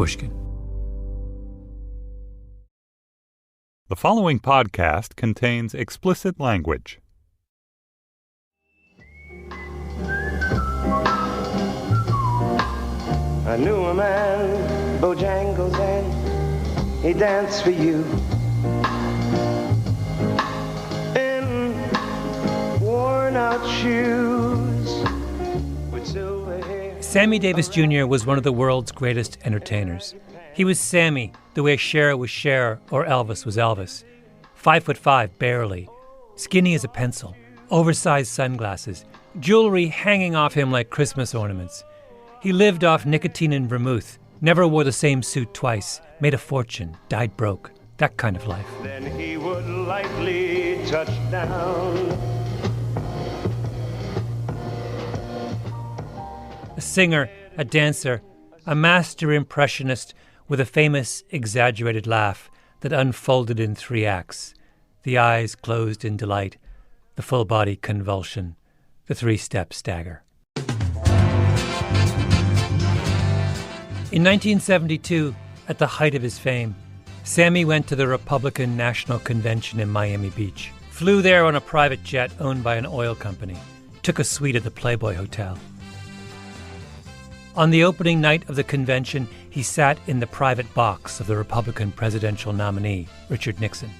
Pushkin. The following podcast contains explicit language. I knew a man, Bojangles, and he danced for you in worn-out shoes with silver hair. Sammy Davis Jr. was one of the world's greatest entertainers. He was Sammy, the way Cher was Cher or Elvis was Elvis. 5'5", barely, skinny as a pencil, oversized sunglasses, jewelry hanging off him like Christmas ornaments. He lived off nicotine and vermouth, never wore the same suit twice, made a fortune, died broke, that kind of life. Then he would lightly touch down. A singer, a dancer, a master impressionist with a famous, exaggerated laugh that unfolded in 3 acts. The eyes closed in delight, the full body convulsion, the 3-step stagger. In 1972, at the height of his fame, Sammy went to the Republican National Convention in Miami Beach, flew there on a private jet owned by an oil company, took a suite at the Playboy Hotel. On the opening night of the convention, he sat in the private box of the Republican presidential nominee, Richard Nixon.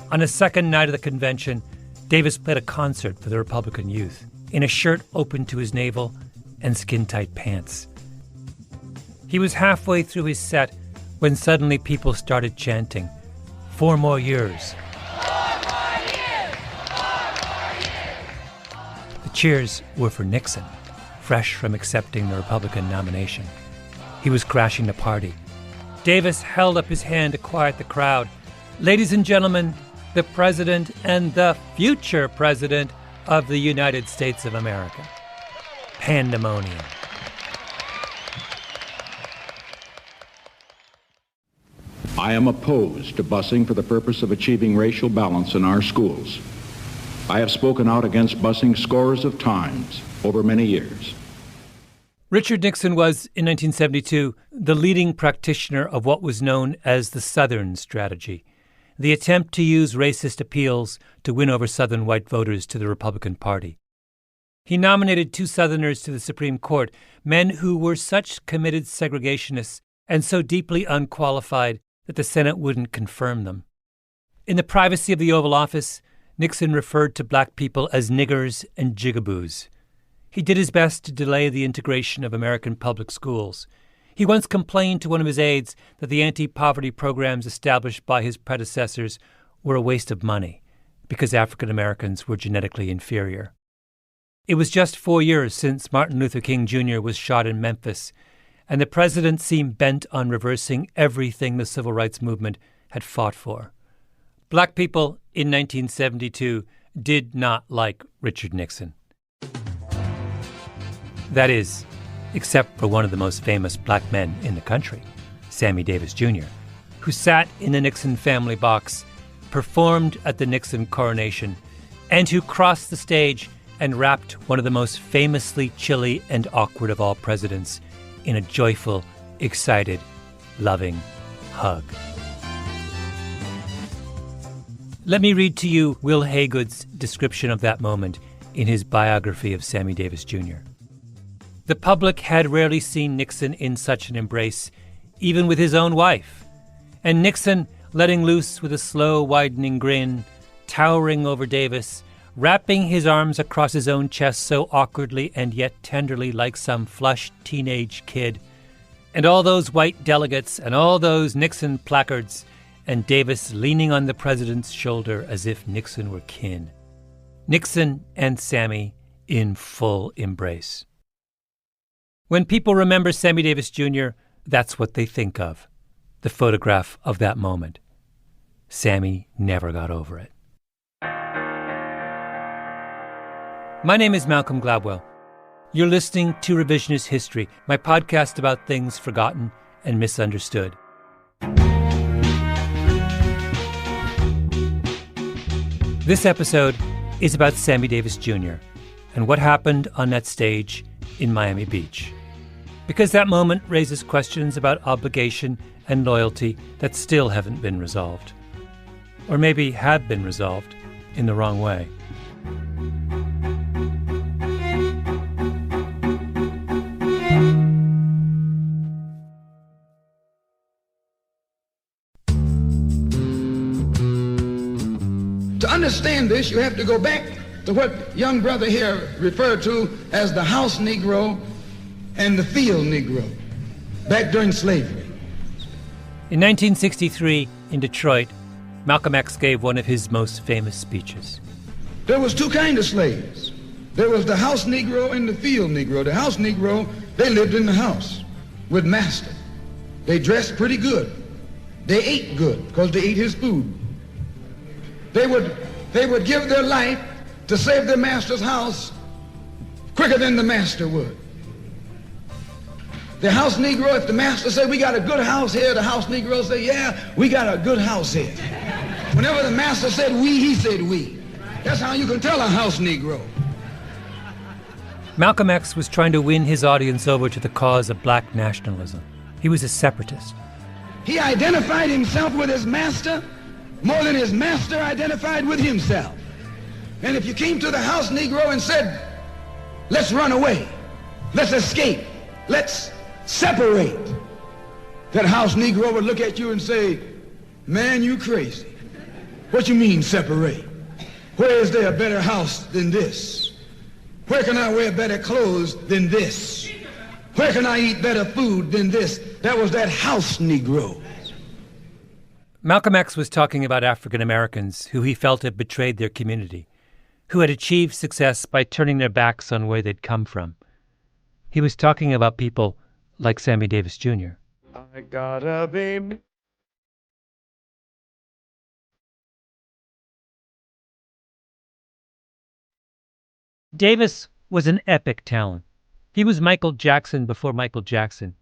On his second night of the convention, Davis played a concert for the Republican youth in a shirt open to his navel and skin-tight pants. He was halfway through his set when suddenly people started chanting, 4 more years. 4 more years! 4 more years! The cheers were for Nixon, fresh from accepting the Republican nomination. He was crashing the party. Davis held up his hand to quiet the crowd. Ladies and gentlemen, the President and the future President of the United States of America. Pandemonium. I am opposed to busing for the purpose of achieving racial balance in our schools. I have spoken out against busing scores of times over many years. Richard Nixon was, in 1972, the leading practitioner of what was known as the Southern strategy, the attempt to use racist appeals to win over Southern white voters to the Republican Party. He nominated 2 Southerners to the Supreme Court, men who were such committed segregationists and so deeply unqualified that the Senate wouldn't confirm them. In the privacy of the Oval Office, Nixon referred to black people as niggers and jigaboos. He did his best to delay the integration of American public schools. He once complained to one of his aides that the anti-poverty programs established by his predecessors were a waste of money because African Americans were genetically inferior. It was just 4 years since Martin Luther King Jr. was shot in Memphis, and the president seemed bent on reversing everything the civil rights movement had fought for. Black people in 1972 did not like Richard Nixon. That is, except for one of the most famous black men in the country, Sammy Davis Jr., who sat in the Nixon family box, performed at the Nixon coronation, and who crossed the stage and wrapped one of the most famously chilly and awkward of all presidents in a joyful, excited, loving hug. Let me read to you Will Haygood's description of that moment in his biography of Sammy Davis Jr. The public had rarely seen Nixon in such an embrace, even with his own wife. And Nixon, letting loose with a slow, widening grin, towering over Davis, wrapping his arms across his own chest so awkwardly and yet tenderly like some flushed teenage kid. And all those white delegates and all those Nixon placards, and Davis leaning on the president's shoulder as if Nixon were kin. Nixon and Sammy in full embrace. When people remember Sammy Davis Jr., that's what they think of, the photograph of that moment. Sammy never got over it. My name is Malcolm Gladwell. You're listening to Revisionist History, my podcast about things forgotten and misunderstood. This episode is about Sammy Davis Jr. and what happened on that stage in Miami Beach. Because that moment raises questions about obligation and loyalty that still haven't been resolved. Or maybe have been resolved in the wrong way. To understand this, you have to go back to what young brother here referred to as the house Negro and the field Negro, back during slavery. In 1963, in Detroit, Malcolm X gave one of his most famous speeches. There was two kinds of slaves. There was the house Negro and the field Negro. The house Negro, they lived in the house with master. They dressed pretty good. They ate good because they ate his food. They would give their life to save their master's house quicker than the master would. The house Negro, if the master said, we got a good house here, the house Negro say, yeah, we got a good house here. Whenever the master said we, he said we. That's how you can tell a house Negro. Malcolm X was trying to win his audience over to the cause of black nationalism. He was a separatist. He identified himself with his master more than his master identified with himself. And if you came to the house Negro and said, let's run away, let's escape, let's separate, that house Negro would look at you and say, man, you crazy. What you mean separate? Where is there a better house than this? Where can I wear better clothes than this? Where can I eat better food than this? That was that house Negro. Malcolm X was talking about African Americans who he felt had betrayed their community, who had achieved success by turning their backs on where they'd come from. He was talking about people like Sammy Davis Jr. I gotta be... Davis was an epic talent. He was Michael Jackson before Michael Jackson.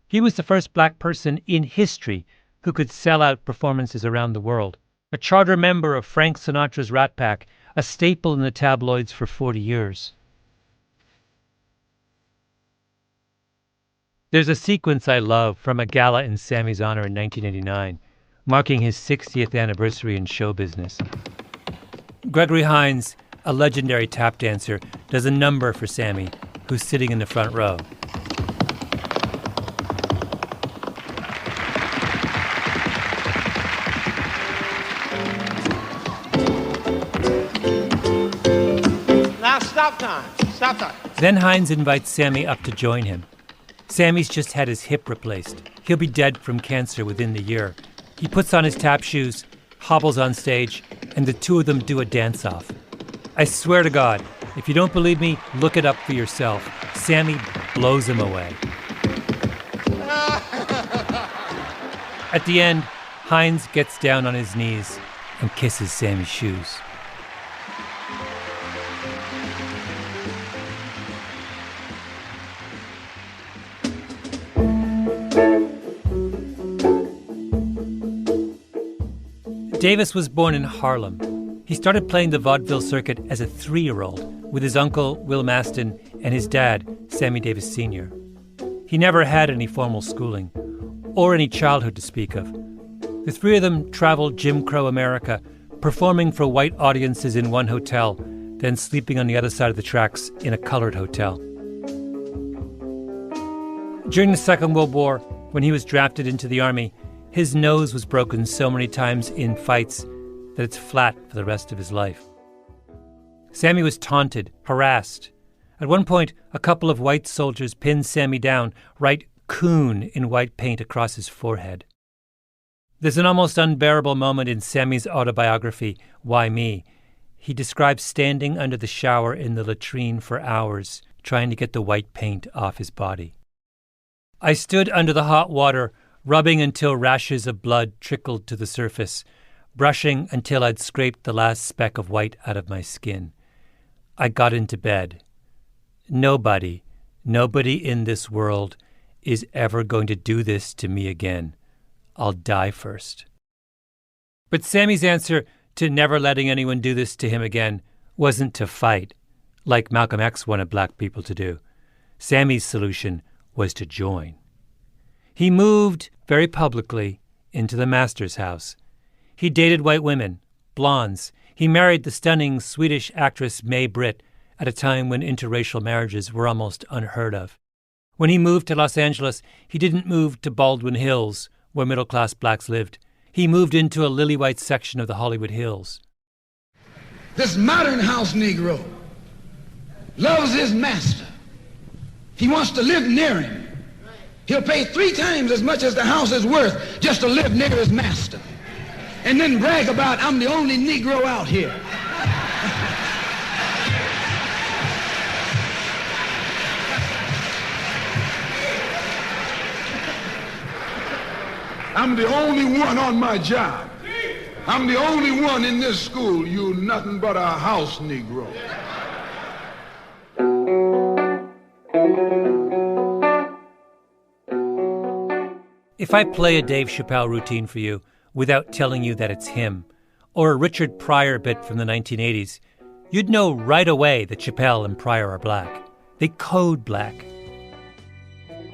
He was the first black person in history who could sell out performances around the world. A charter member of Frank Sinatra's Rat Pack, a staple in the tabloids for 40 years. There's a sequence I love from a gala in Sammy's honor in 1989, marking his 60th anniversary in show business. Gregory Hines, a legendary tap dancer, does a number for Sammy, who's sitting in the front row. Now stop time. Stop time. Then Hines invites Sammy up to join him. Sammy's just had his hip replaced. He'll be dead from cancer within the year. He puts on his tap shoes, hobbles on stage, and the two of them do a dance-off. I swear to God, if you don't believe me, look it up for yourself. Sammy blows him away. At the end, Hines gets down on his knees and kisses Sammy's shoes. Davis was born in Harlem. He started playing the vaudeville circuit as a 3-year-old with his uncle, Will Maston, and his dad, Sammy Davis Sr. He never had any formal schooling or any childhood to speak of. The three of them traveled Jim Crow America, performing for white audiences in one hotel, then sleeping on the other side of the tracks in a colored hotel. During the Second World War, when he was drafted into the Army, his nose was broken so many times in fights that it's flat for the rest of his life. Sammy was taunted, harassed. At one point, a couple of white soldiers pinned Sammy down, write "coon" in white paint across his forehead. There's an almost unbearable moment in Sammy's autobiography, Why Me? He describes standing under the shower in the latrine for hours, trying to get the white paint off his body. I stood under the hot water, rubbing until rashes of blood trickled to the surface, brushing until I'd scraped the last speck of white out of my skin. I got into bed. Nobody in this world is ever going to do this to me again. I'll die first. But Sammy's answer to never letting anyone do this to him again wasn't to fight, like Malcolm X wanted black people to do. Sammy's solution was to join. He moved very publicly into the master's house. He dated white women, blondes. He married the stunning Swedish actress May Britt at a time when interracial marriages were almost unheard of. When he moved to Los Angeles, he didn't move to Baldwin Hills, where middle-class blacks lived. He moved into a lily-white section of the Hollywood Hills. This modern house Negro loves his master. He wants to live near him. He'll pay 3 times as much as the house is worth just to live near his master. And then brag about, I'm the only Negro out here. I'm the only one on my job. I'm the only one in this school. You nothing but a house Negro. If I play a Dave Chappelle routine for you without telling you that it's him, or a Richard Pryor bit from the 1980s, you'd know right away that Chappelle and Pryor are black. They code black.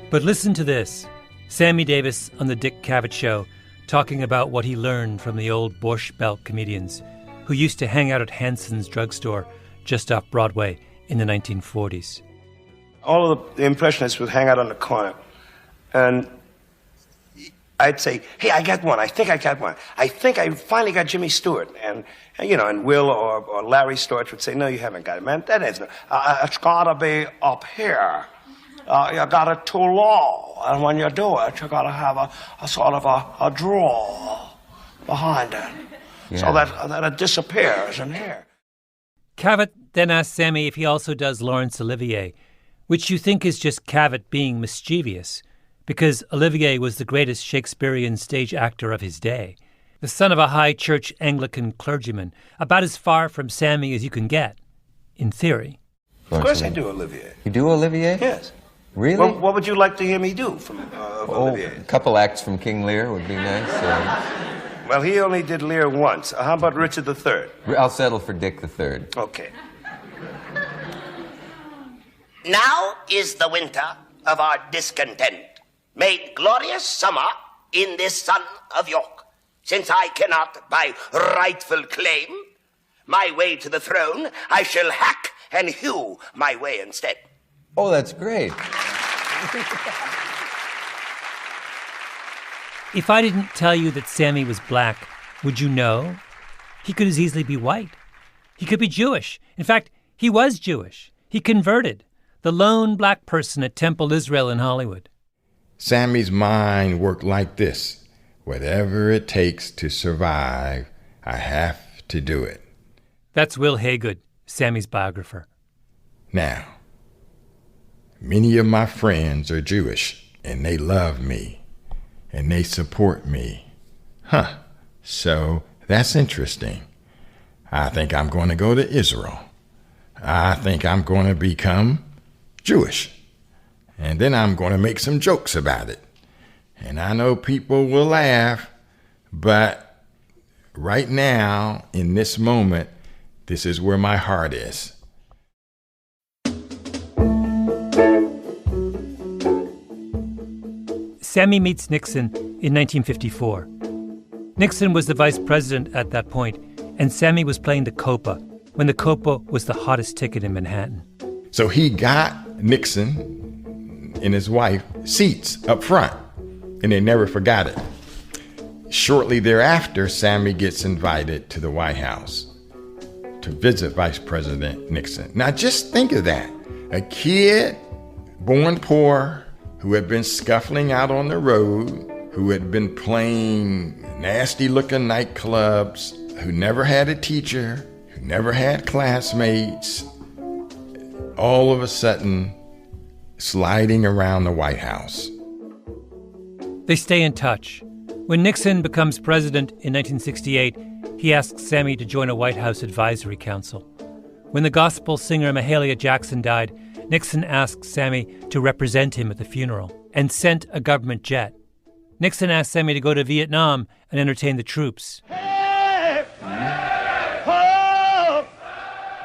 But listen to this. Sammy Davis on the Dick Cavett Show talking about what he learned from the old Borscht Belt comedians who used to hang out at Hanson's drugstore just off Broadway in the 1940s. All of the Impressionists would hang out on the corner, and I'd say, hey, I got one. I think I got one. I think I finally got Jimmy Stewart. And Will or Larry Storch would say, no, you haven't got it, man. That isn't. It's got to be up here. You got it too low. And when you do it, you got to have a sort of a drawer behind it. Yeah. So that it disappears in here. Cavett then asked Sammy if he also does Laurence Olivier, which you think is just Cavett being mischievous, because Olivier was the greatest Shakespearean stage actor of his day, the son of a high church Anglican clergyman, about as far from Sammy as you can get, in theory. Of course I do Olivier. You do Olivier? Yes. Really? Well, what would you like to hear me do from Olivier? A couple acts from King Lear would be nice. Well, he only did Lear once. How about Richard III? I'll settle for Dick III. Okay. Now is the winter of our discontent, made glorious summer in this son of York, since I cannot by rightful claim my way to the throne, I shall hack and hew my way instead. Oh, that's great. If I didn't tell you that Sammy was black, would you know? He could as easily be white. He could be Jewish. In fact, he was Jewish. He converted. The lone black person at Temple Israel in Hollywood. Sammy's mind worked like this. Whatever it takes to survive, I have to do it. That's Will Haygood, Sammy's biographer. Now, many of my friends are Jewish, and they love me, and they support me. So that's interesting. I think I'm going to go to Israel. I think I'm going to become Jewish. And then I'm going to make some jokes about it. And I know people will laugh, but right now, in this moment, this is where my heart is. Sammy meets Nixon in 1954. Nixon was the vice president at that point, and Sammy was playing the Copa when the Copa was the hottest ticket in Manhattan. So he got Nixon and his wife seats up front, and they never forgot it. Shortly thereafter, Sammy gets invited to the White House to visit Vice President Nixon. Now just think of that. A kid born poor who had been scuffling out on the road, who had been playing nasty-looking nightclubs, who never had a teacher, who never had classmates, all of a sudden sliding around the White House. They stay in touch. When Nixon becomes president in 1968, he asks Sammy to join a White House advisory council. When the gospel singer Mahalia Jackson died, Nixon asked Sammy to represent him at the funeral and sent a government jet. Nixon asked Sammy to go to Vietnam and entertain the troops.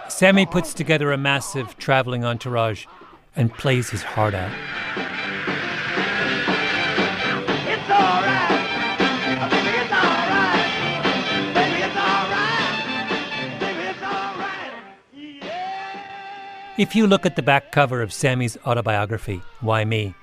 Sammy puts together a massive traveling entourage and plays his heart out. If you look at the back cover of Sammy's autobiography, Why Me?,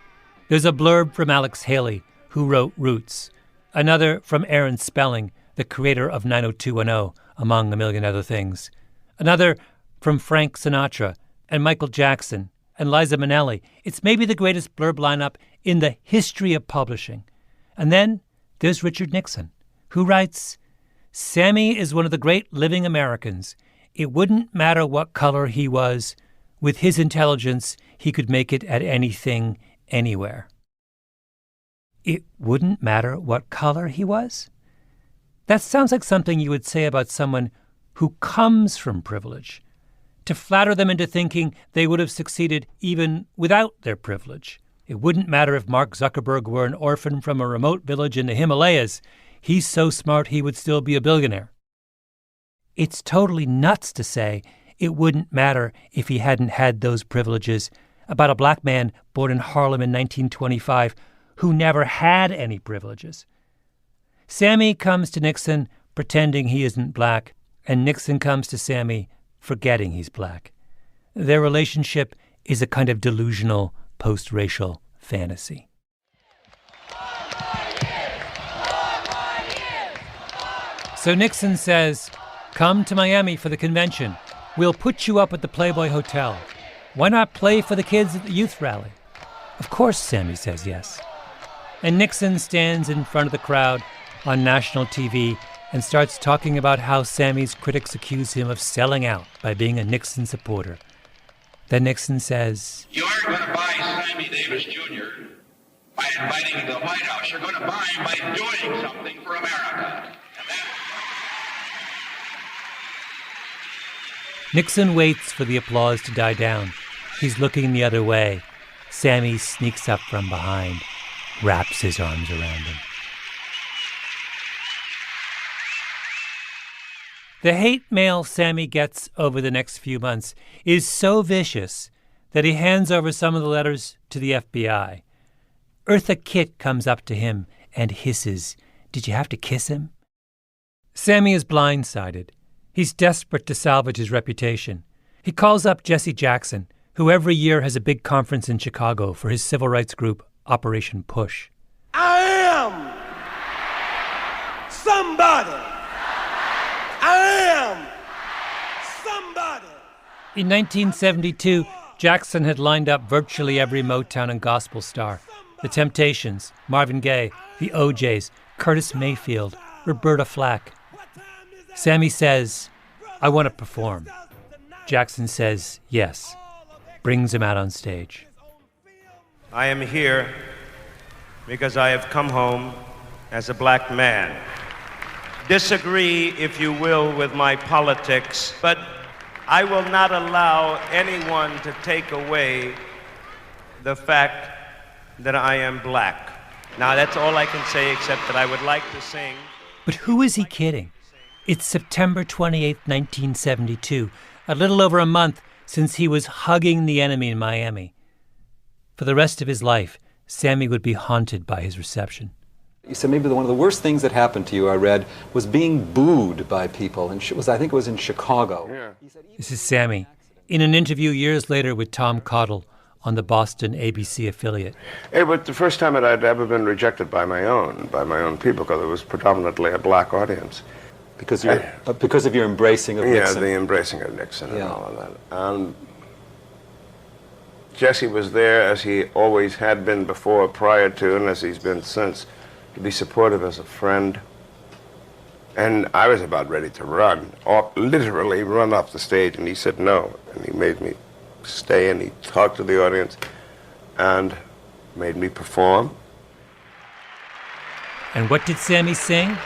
there's a blurb from Alex Haley, who wrote Roots, another from Aaron Spelling, the creator of 90210, among a million other things, another from Frank Sinatra and Michael Jackson and Liza Minnelli. It's maybe the greatest blurb lineup in the history of publishing. And then there's Richard Nixon, who writes, Sammy is one of the great living Americans. It wouldn't matter what color he was. With his intelligence, he could make it at anything, anywhere. It wouldn't matter what color he was? That sounds like something you would say about someone who comes from privilege, to flatter them into thinking they would have succeeded even without their privilege. It wouldn't matter if Mark Zuckerberg were an orphan from a remote village in the Himalayas. He's so smart he would still be a billionaire. It's totally nuts to say it wouldn't matter if he hadn't had those privileges about a black man born in Harlem in 1925 who never had any privileges. Sammy comes to Nixon pretending he isn't black, and Nixon comes to Sammy forgetting he's black. Their relationship is a kind of delusional post-racial fantasy. So Nixon says, come to Miami for the convention. We'll put you up at the Playboy Hotel. Why not play for the kids at the youth rally? Of course, Sammy says yes. And Nixon stands in front of the crowd on national TV and starts talking about how Sammy's critics accuse him of selling out by being a Nixon supporter. Then Nixon says, You aren't going to buy Sammy Davis Jr. by inviting him to the White House. You're going to buy him by doing something for America. Nixon waits for the applause to die down. He's looking the other way. Sammy sneaks up from behind, wraps his arms around him. The hate mail Sammy gets over the next few months is so vicious that he hands over some of the letters to the FBI. Eartha Kitt comes up to him and hisses, Did you have to kiss him? Sammy is blindsided. He's desperate to salvage his reputation. He calls up Jesse Jackson, who every year has a big conference in Chicago for his civil rights group, Operation Push. I am somebody. I am somebody. In 1972, Jackson had lined up virtually every Motown and gospel star. The Temptations, Marvin Gaye, the OJs, Curtis Mayfield, Roberta Flack. Sammy says, I want to perform. Jackson says, yes. Brings him out on stage. I am here because I have come home as a black man. Disagree, if you will, with my politics, but I will not allow anyone to take away the fact that I am black. Now, that's all I can say, except that I would like to sing. But who is he kidding? It's September 28, 1972, a little over a month since he was hugging the enemy in Miami. For the rest of his life, Sammy would be haunted by his reception. You said maybe one of the worst things that happened to you, I read, was being booed by people. And I think it was in Chicago. Yeah. This is Sammy, in an interview years later with Tom Cottle on the Boston ABC affiliate. It was the first time that I'd ever been rejected by my own people, because it was predominantly a black audience. Because of your embracing of Nixon. Yeah, the embracing of Nixon and all of that. Jesse was there, as he always had been before, prior to, and as he's been since, to be supportive as a friend. And I was about ready to run, or literally run off the stage, and he said no. And he made me stay, and he talked to the audience, and made me perform. And what did Sammy sing?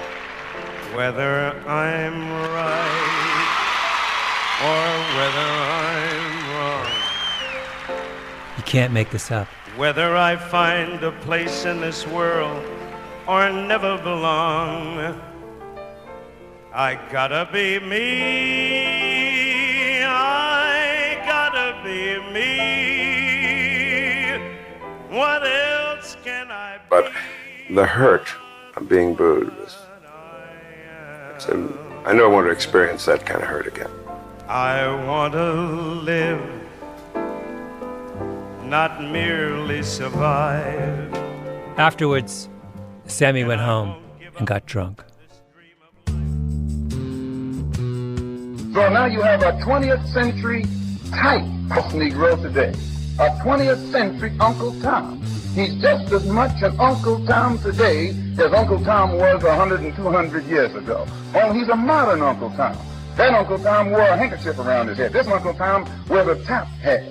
Whether I'm right or whether I'm wrong. You can't make this up. Whether I find a place in this world or never belong, I gotta be me. I gotta be me. What else can I be? But the hurt of being booed was... I never want to experience that kind of hurt again. I want to live not merely survive. Afterwards, Sammy went home and got drunk. So now you have a 20th century type of Negro today. A 20th century Uncle Tom. He's just as much an Uncle Tom today as Uncle Tom was 100 and 200 years ago. Only he's a modern Uncle Tom. That Uncle Tom wore a handkerchief around his head. This Uncle Tom wears a top hat.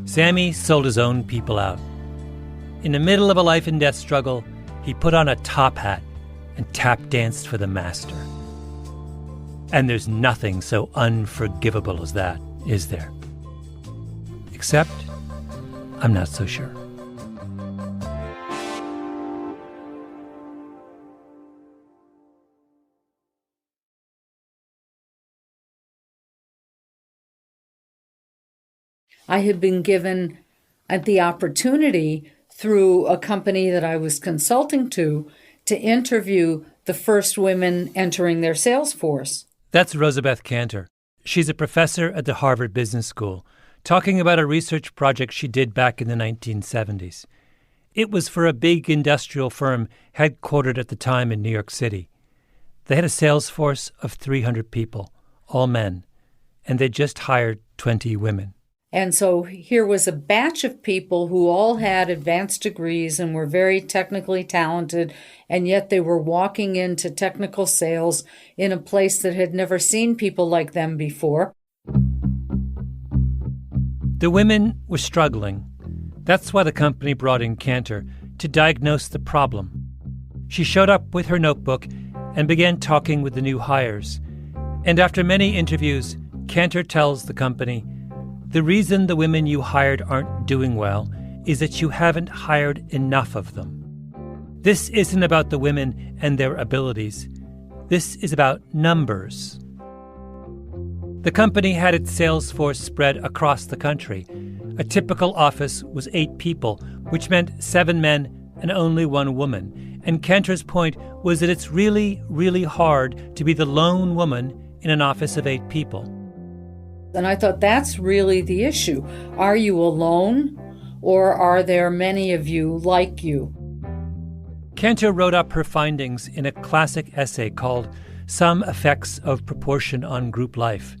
Sammy sold his own people out. In the middle of a life and death struggle, he put on a top hat and tap danced for the master. And there's nothing so unforgivable as that, is there? Except, I'm not so sure. I had been given the opportunity through a company that I was consulting to interview the first women entering their sales force. That's Rosabeth Cantor. She's a professor at the Harvard Business School, talking about a research project she did back in the 1970s. It was for a big industrial firm headquartered at the time in New York City. They had a sales force of 300 people, all men, and they just hired 20 women. And so here was a batch of people who all had advanced degrees and were very technically talented, and yet they were walking into technical sales in a place that had never seen people like them before. The women were struggling. That's why the company brought in Cantor to diagnose the problem. She showed up with her notebook and began talking with the new hires. And after many interviews, Cantor tells the company, "The reason the women you hired aren't doing well is that you haven't hired enough of them. This isn't about the women and their abilities. This is about numbers." The company had its sales force spread across the country. A typical office was 8 people, which meant 7 men and only 1 woman. And Cantor's point was that it's really, really hard to be the lone woman in an office of 8 people. And I thought, that's really the issue. Are you alone, or are there many of you like you? Cantor wrote up her findings in a classic essay called Some Effects of Proportion on Group Life.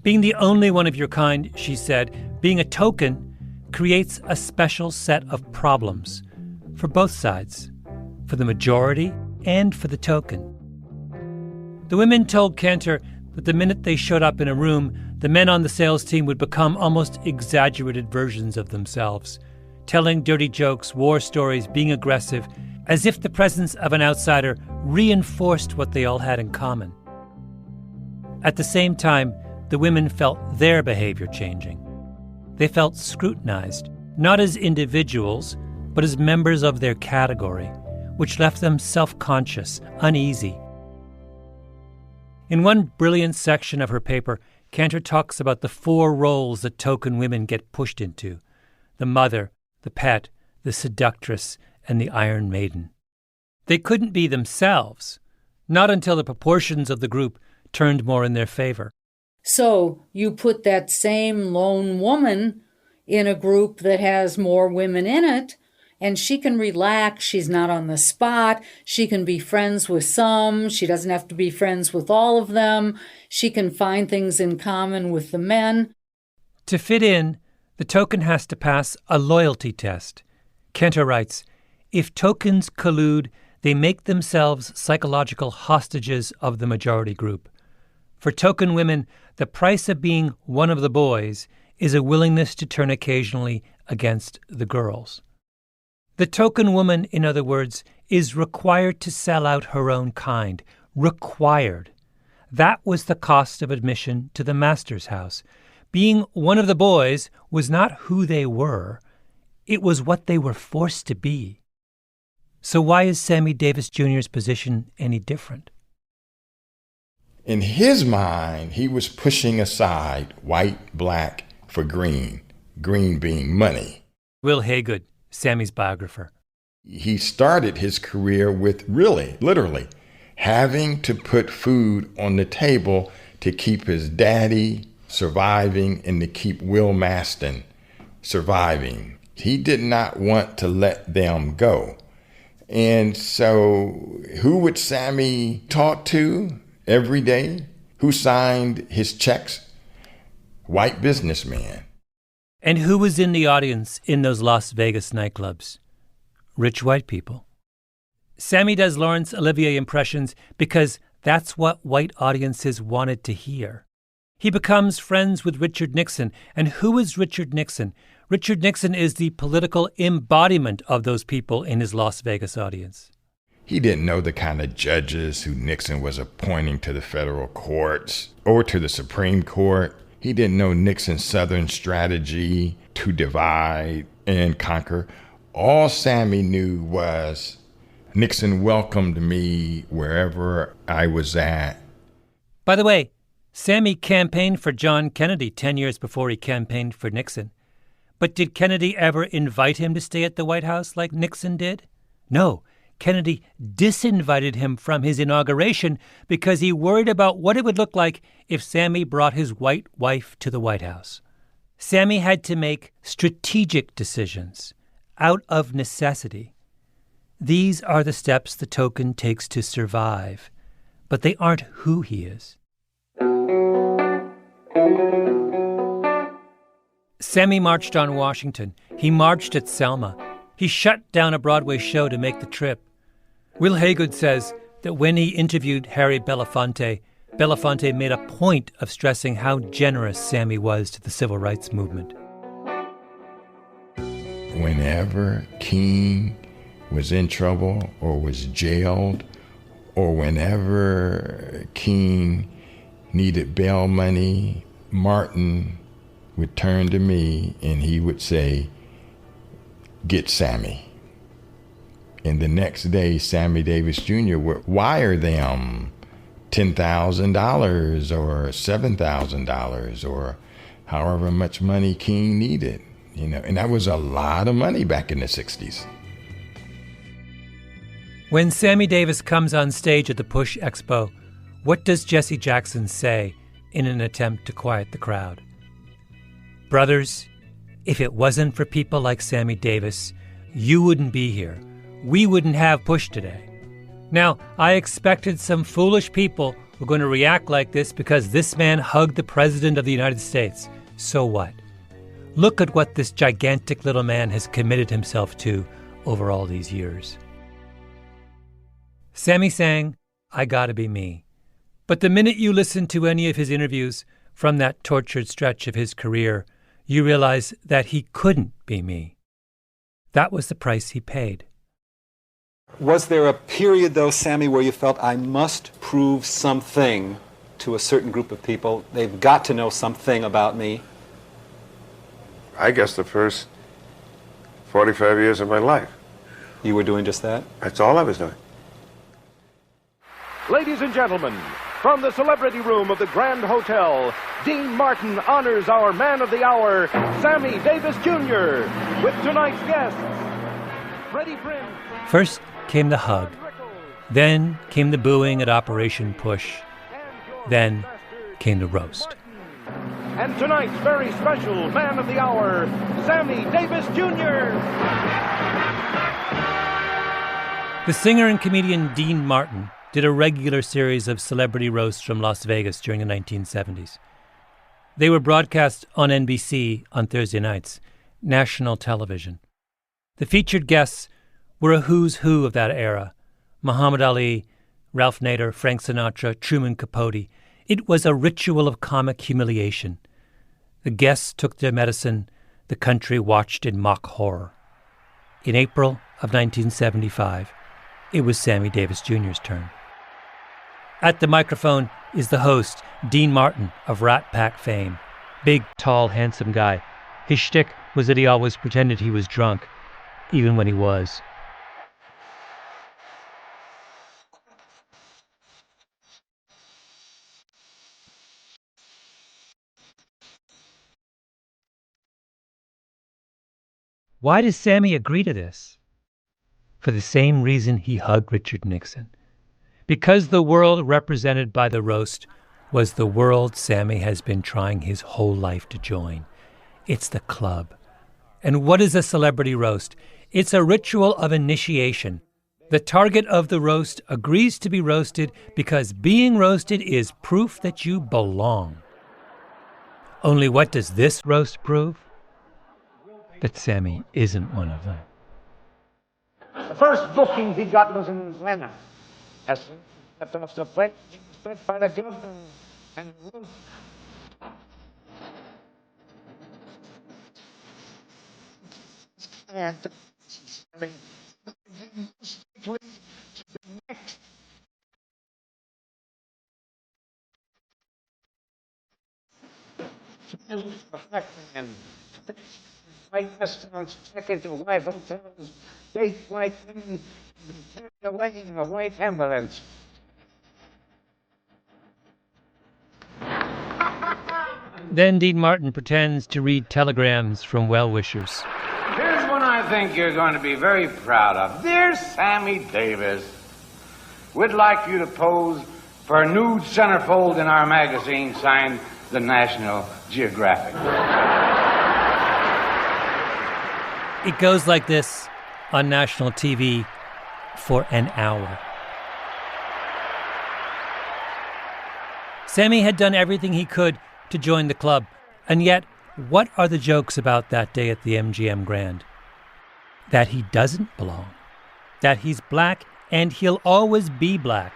Being the only one of your kind, she said, being a token, creates a special set of problems for both sides, for the majority and for the token. The women told Cantor that the minute they showed up in a room, the men on the sales team would become almost exaggerated versions of themselves, telling dirty jokes, war stories, being aggressive, as if the presence of an outsider reinforced what they all had in common. At the same time, the women felt their behavior changing. They felt scrutinized, not as individuals, but as members of their category, which left them self-conscious, uneasy. In one brilliant section of her paper, Cantor talks about the 4 roles that token women get pushed into: the mother, the pet, the seductress, and the Iron Maiden. They couldn't be themselves, not until the proportions of the group turned more in their favor. So you put that same lone woman in a group that has more women in it, and she can relax. She's not on the spot. She can be friends with some. She doesn't have to be friends with all of them. She can find things in common with the men. To fit in, the token has to pass a loyalty test. Cantor writes, "If tokens collude, they make themselves psychological hostages of the majority group. For token women, the price of being one of the boys is a willingness to turn occasionally against the girls." The token woman, in other words, is required to sell out her own kind. Required. That was the cost of admission to the master's house. Being one of the boys was not who they were. It was what they were forced to be. So why is Sammy Davis Jr.'s position any different? In his mind, he was pushing aside white, black for green, green being money. Will Haygood, Sammy's biographer. He started his career with really, literally, having to put food on the table to keep his daddy surviving and to keep Will Maston surviving. He did not want to let them go. And so who would Sammy talk to every day? Who signed his checks? White businessman. And who was in the audience in those Las Vegas nightclubs? Rich white people. Sammy does Laurence Olivier impressions because that's what white audiences wanted to hear. He becomes friends with Richard Nixon. And who is Richard Nixon? Richard Nixon is the political embodiment of those people in his Las Vegas audience. He didn't know the kind of judges who Nixon was appointing to the federal courts or to the Supreme Court. He didn't know Nixon's Southern strategy to divide and conquer. All Sammy knew was Nixon welcomed me wherever I was at. By the way, Sammy campaigned for John Kennedy 10 years before he campaigned for Nixon. But did Kennedy ever invite him to stay at the White House like Nixon did? No. Kennedy disinvited him from his inauguration because he worried about what it would look like if Sammy brought his white wife to the White House. Sammy had to make strategic decisions out of necessity. These are the steps the token takes to survive, but they aren't who he is. Sammy marched on Washington. He marched at Selma. He shut down a Broadway show to make the trip. Will Haygood says that when he interviewed Harry Belafonte, Belafonte made a point of stressing how generous Sammy was to the civil rights movement. Whenever King was in trouble or was jailed, or whenever King needed bail money, Martin would turn to me and he would say, "Get Sammy." And the next day, Sammy Davis Jr. would wire them $10,000 or $7,000 or however much money King needed, and that was a lot of money back in the 60s. When Sammy Davis comes on stage at the Push Expo, what does Jesse Jackson say in an attempt to quiet the crowd? Brothers, if it wasn't for people like Sammy Davis, you wouldn't be here. We wouldn't have Push today. Now, I expected some foolish people were going to react like this because this man hugged the President of the United States. So what? Look at what this gigantic little man has committed himself to over all these years. Sammy sang, "I Gotta Be Me." But the minute you listen to any of his interviews from that tortured stretch of his career, you realize that he couldn't be me. That was the price he paid. Was there a period, though, Sammy, where you felt, I must prove something to a certain group of people? They've got to know something about me. I guess the first 45 years of my life. You were doing just that? That's all I was doing. Ladies and gentlemen, from the celebrity room of the Grand Hotel, Dean Martin honors our man of the hour, Sammy Davis Jr., with tonight's guests, Freddie Prinze. First came the hug. Then came the booing at Operation Push. Then came the roast. And tonight's very special man of the hour, Sammy Davis Jr. The singer and comedian Dean Martin did a regular series of celebrity roasts from Las Vegas during the 1970s. They were broadcast on NBC on Thursday nights, national television. The featured guests were a who's who of that era: Muhammad Ali, Ralph Nader, Frank Sinatra, Truman Capote. It was a ritual of comic humiliation. The guests took their medicine. The country watched in mock horror. In April of 1975, it was Sammy Davis Jr.'s turn. At the microphone is the host, Dean Martin of Rat Pack fame. Big, tall, handsome guy. His shtick was that he always pretended he was drunk, even when he was. Why does Sammy agree to this? For the same reason he hugged Richard Nixon. Because the world represented by the roast was the world Sammy has been trying his whole life to join. It's the club. And what is a celebrity roast? It's a ritual of initiation. The target of the roast agrees to be roasted because being roasted is proof that you belong. Only what does this roast prove? That Sammy isn't one of them. The first booking he got was in Vienna. As the French by the government and white restaurants, second to white hotels, date white women, away in a white ambulance. Then Dean Martin pretends to read telegrams from well-wishers. Here's one I think you're going to be very proud of. Dear Sammy Davis, we'd like you to pose for a nude centerfold in our magazine signed the National Geographic. It goes like this on national TV for an hour. Sammy had done everything he could to join the club, and yet, what are the jokes about that day at the MGM Grand? That he doesn't belong. That he's black, and he'll always be black.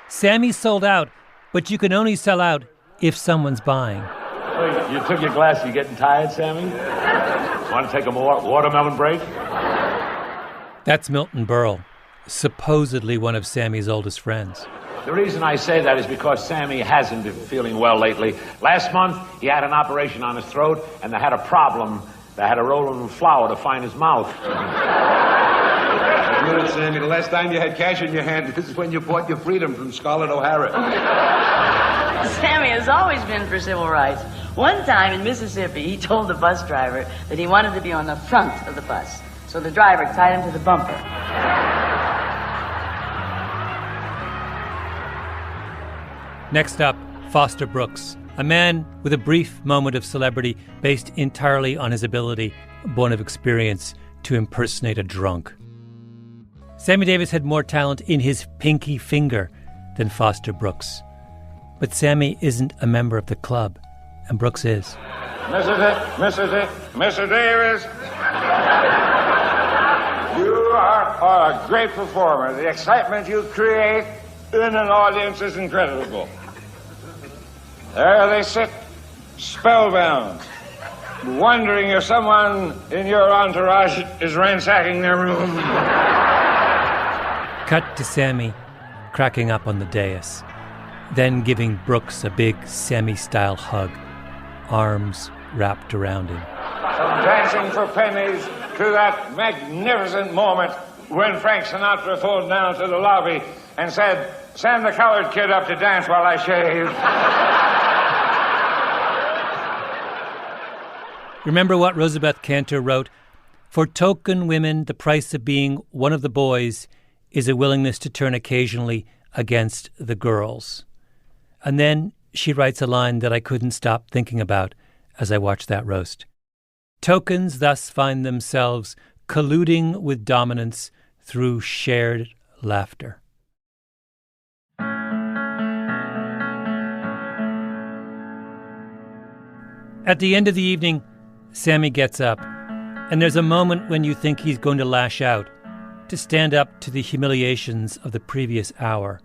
Sammy sold out, but you can only sell out if someone's buying. Wait, you took your glass, you getting tired, Sammy? Want to take a watermelon break? That's Milton Berle, supposedly one of Sammy's oldest friends. The reason I say that is because Sammy hasn't been feeling well lately. Last month, he had an operation on his throat, and they had a problem. They had to roll him in flour to find his mouth. Admit it, Sammy, the last time you had cash in your hand, this is when you bought your freedom from Scarlett O'Hara. Sammy has always been for civil rights. One time in Mississippi, he told the bus driver that he wanted to be on the front of the bus. So the driver tied him to the bumper. Next up, Foster Brooks, a man with a brief moment of celebrity based entirely on his ability, born of experience, to impersonate a drunk. Sammy Davis had more talent in his pinky finger than Foster Brooks. But Sammy isn't a member of the club, and Brooks is. Mr. Davis, you are a great performer. The excitement you create in an audience is incredible. There they sit, spellbound, wondering if someone in your entourage is ransacking their room. Cut to Sammy cracking up on the dais, then giving Brooks a big Sammy-style hug, arms wrapped around him. Dancing for pennies to that magnificent moment when Frank Sinatra phoned down to the lobby and said, "Send the colored kid up to dance while I shave." Remember what Rosabeth Cantor wrote? For token women, the price of being one of the boys is a willingness to turn occasionally against the girls. And then she writes a line that I couldn't stop thinking about as I watched that roast. Tokens thus find themselves colluding with dominance through shared laughter. At the end of the evening, Sammy gets up, and there's a moment when you think he's going to lash out, to stand up to the humiliations of the previous hour.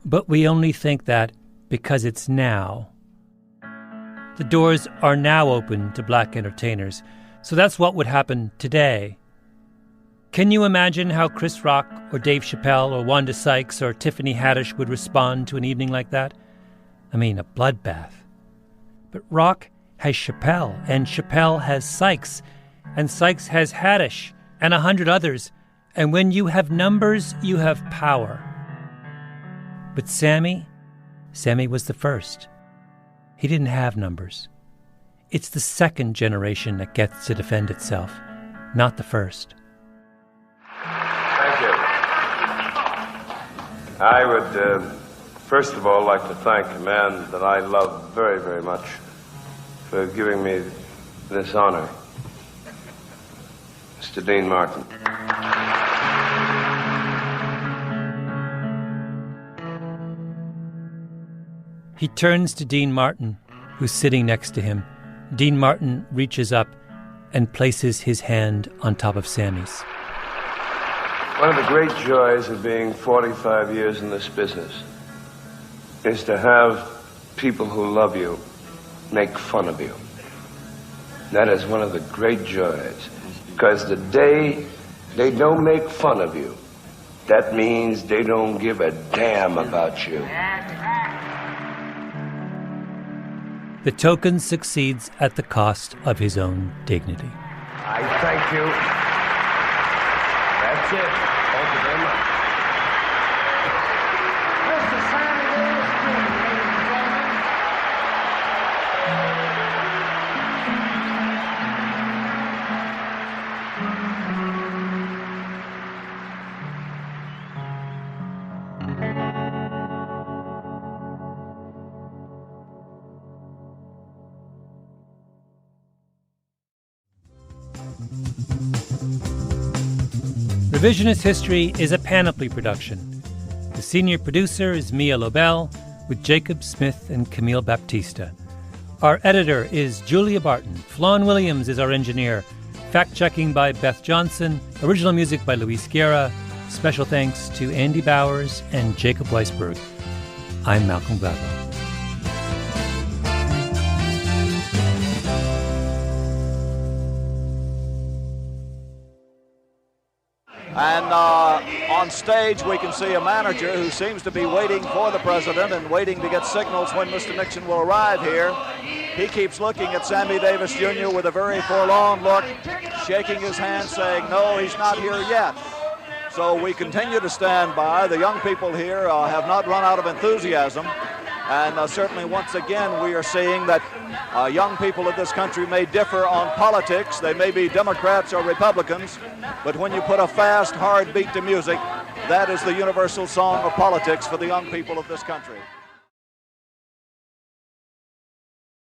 But we only think that because it's now. The doors are now open to black entertainers, so that's what would happen today. Can you imagine how Chris Rock or Dave Chappelle or Wanda Sykes or Tiffany Haddish would respond to an evening like that? I mean, a bloodbath. But Rock has Chappelle, and Chappelle has Sykes, and Sykes has Haddish, and 100 others. And when you have numbers, you have power. But Sammy was the first. He didn't have numbers. It's the second generation that gets to defend itself, not the first. Thank you. I would First of all, I'd like to thank a man that I love very, very much for giving me this honor, Mr. Dean Martin. He turns to Dean Martin, who's sitting next to him. Dean Martin reaches up and places his hand on top of Sammy's. One of the great joys of being 45 years in this business is to have people who love you make fun of you. That is one of the great joys, because the day they don't make fun of you, that means they don't give a damn about you. The token succeeds at the cost of his own dignity. I thank you. That's it. Thank you very much. Mr. Sammy Davis Jr., ladies and gentlemen. Revisionist History is a Panoply production. The senior producer is Mia Lobel, with Jacob Smith and Camille Baptista. Our editor is Julia Barton. Flawn Williams is our engineer. Fact-checking by Beth Johnson. Original music by Luis Guerra. Special thanks to Andy Bowers and Jacob Weisberg. I'm Malcolm Gladwell. And on stage, we can see a manager who seems to be waiting for the president and waiting to get signals when Mr. Nixon will arrive here. He keeps looking at Sammy Davis Jr. with a very forlorn look, shaking his hand, saying, no, he's not here yet. So we continue to stand by. The young people here have not run out of enthusiasm. And certainly, once again, we are seeing that young people of this country may differ on politics. They may be Democrats or Republicans, but when you put a fast, hard beat to music, that is the universal song of politics for the young people of this country.